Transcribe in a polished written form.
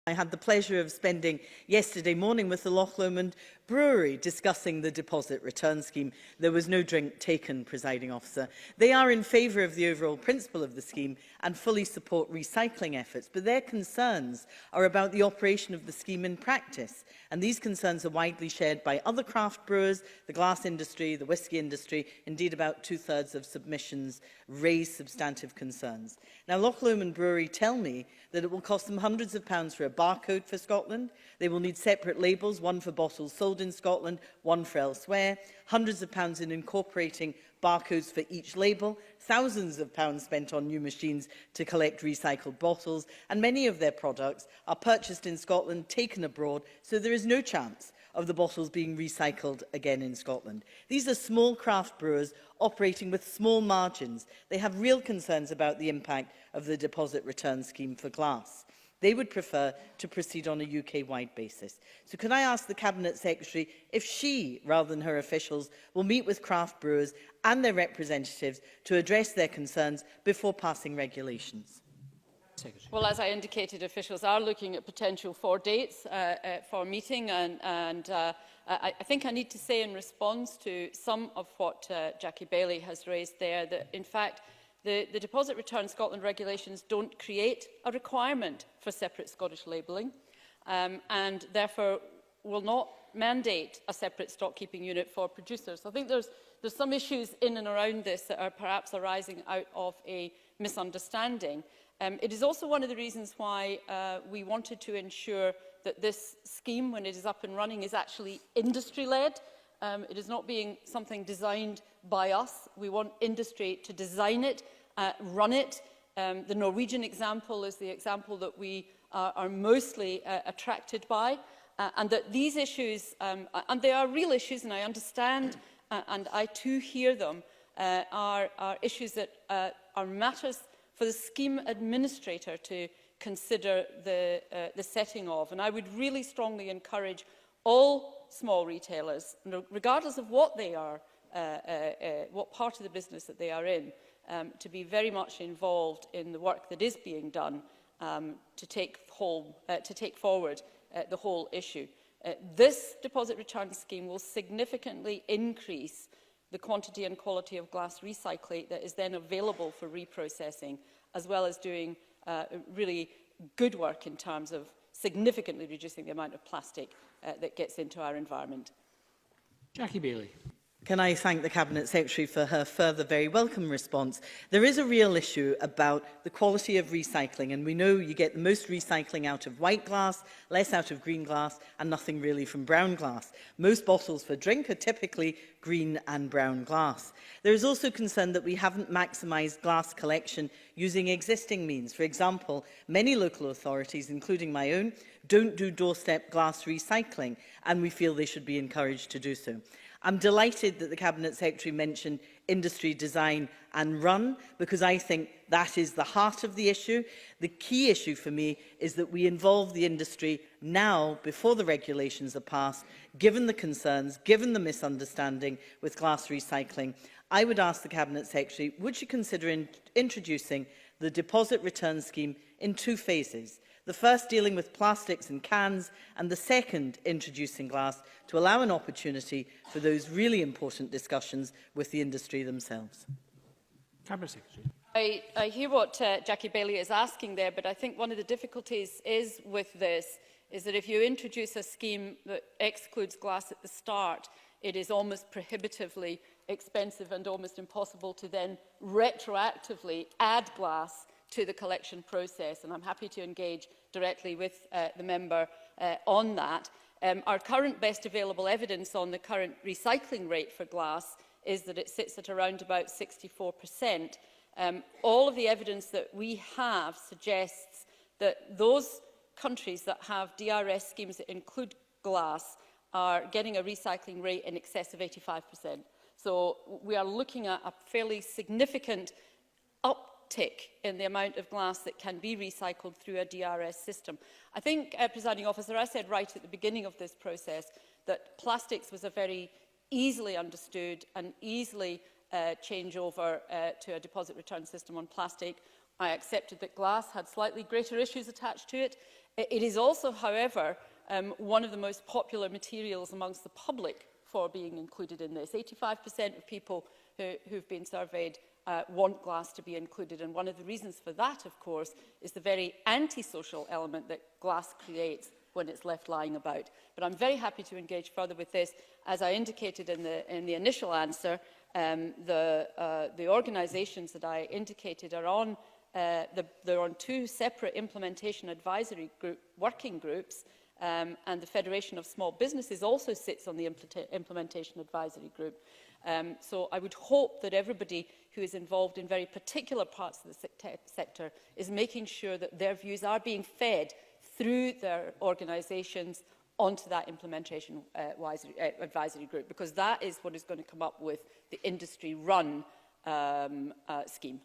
I had the pleasure of spending yesterday morning with the Loch Lomond Brewery discussing the deposit return scheme. There was no drink taken, presiding officer. They are in favour of the overall principle of the scheme and fully support recycling efforts, but their concerns are about the operation of the scheme in practice. And these concerns are widely shared by other craft brewers, the glass industry, the whisky industry. Indeed, about 2/3 of submissions raise substantive concerns. Now, Loch Lomond Brewery tell me that it will cost them hundreds of pounds for a barcode for Scotland. They will need separate labels, one for bottles sold in Scotland, one for elsewhere, hundreds of pounds in incorporating barcodes for each label, thousands of pounds spent on new machines to collect recycled bottles, and many of their products are purchased in Scotland, taken abroad, so there is no chance of the bottles being recycled again in Scotland. These are small craft brewers operating with small margins. They have real concerns about the impact of the deposit return scheme for glass. They would prefer to proceed on a UK-wide basis. So can I ask the Cabinet Secretary if she, rather than her officials, will meet with craft brewers and their representatives to address their concerns before passing regulations? Well, as I indicated, officials are looking at potential dates for meeting, and I think I need to say in response to some of what Jackie Baillie has raised there that, in fact, the Deposit Return Scotland regulations don't create a requirement for separate Scottish labelling and therefore will not mandate a separate stock-keeping unit for producers. I think there's some issues in and around this that are perhaps arising out of a misunderstanding. It is also one of the reasons why we wanted to ensure that this scheme, when it is up and running, is actually industry-led. It is not being something designed by us. We want industry to design it, run it. The Norwegian example is the example that we are mostly attracted by, and that these issues, and they are real issues, and I understand, and I too hear them, are issues that are matters for the scheme administrator to consider the setting of. And I would really strongly encourage all small retailers, regardless of what they are, what part of the business that they are in, to be very much involved in the work that is being done to take forward the whole issue. This deposit return scheme will significantly increase the quantity and quality of glass recyclate that is then available for reprocessing, as well as doing really good work in terms of significantly reducing the amount of plastic that gets into our environment. Jackie Baillie. Can I thank the Cabinet Secretary for her further very welcome response? There is a real issue about the quality of recycling, and we know you get the most recycling out of white glass, less out of green glass, and nothing really from brown glass. Most bottles for drink are typically green and brown glass. There is also concern that we haven't maximised glass collection using existing means. For example, many local authorities, including my own, don't do doorstep glass recycling, and we feel they should be encouraged to do so. I'm delighted that the Cabinet Secretary mentioned industry design and run, because I think that is the heart of the issue. The key issue for me is that we involve the industry now, before the regulations are passed, given the concerns, given the misunderstanding with glass recycling. I would ask the Cabinet Secretary, would you consider introducing the deposit return scheme in 2 phases? The first dealing with plastics and cans, and the second introducing glass, to allow an opportunity for those really important discussions with the industry themselves. Cabinet Secretary. I hear what Jackie Baillie is asking there, but I think one of the difficulties is with this is that if you introduce a scheme that excludes glass at the start, it is almost prohibitively expensive and almost impossible to then retroactively add glass to the collection process, and I'm happy to engage directly with the member on that. Our current best available evidence on the current recycling rate for glass is that it sits at around about 64%. All of the evidence that we have suggests that those countries that have DRS schemes that include glass are getting a recycling rate in excess of 85%. So we are looking at a fairly significant uptick in the amount of glass that can be recycled through a DRS system. I think, Presiding Officer, I said right at the beginning of this process that plastics was a very easily understood and easily change over to a deposit return system on plastic. I accepted that glass had slightly greater issues attached to it. It is also, however, one of the most popular materials amongst the public for being included in this. 85% of people who've been surveyed want glass to be included, and one of the reasons for that, of course, is the very antisocial element that glass creates when it's left lying about. But I'm very happy to engage further with this. As I indicated in the initial answer, the organisations that I indicated are on they're on 2 separate implementation advisory working groups, and the Federation of Small Businesses also sits on the implementation advisory group. So I would hope that everybody who is involved in very particular parts of the sector is making sure that their views are being fed through their organisations onto that implementation advisory group, because that is what is going to come up with the industry-run scheme.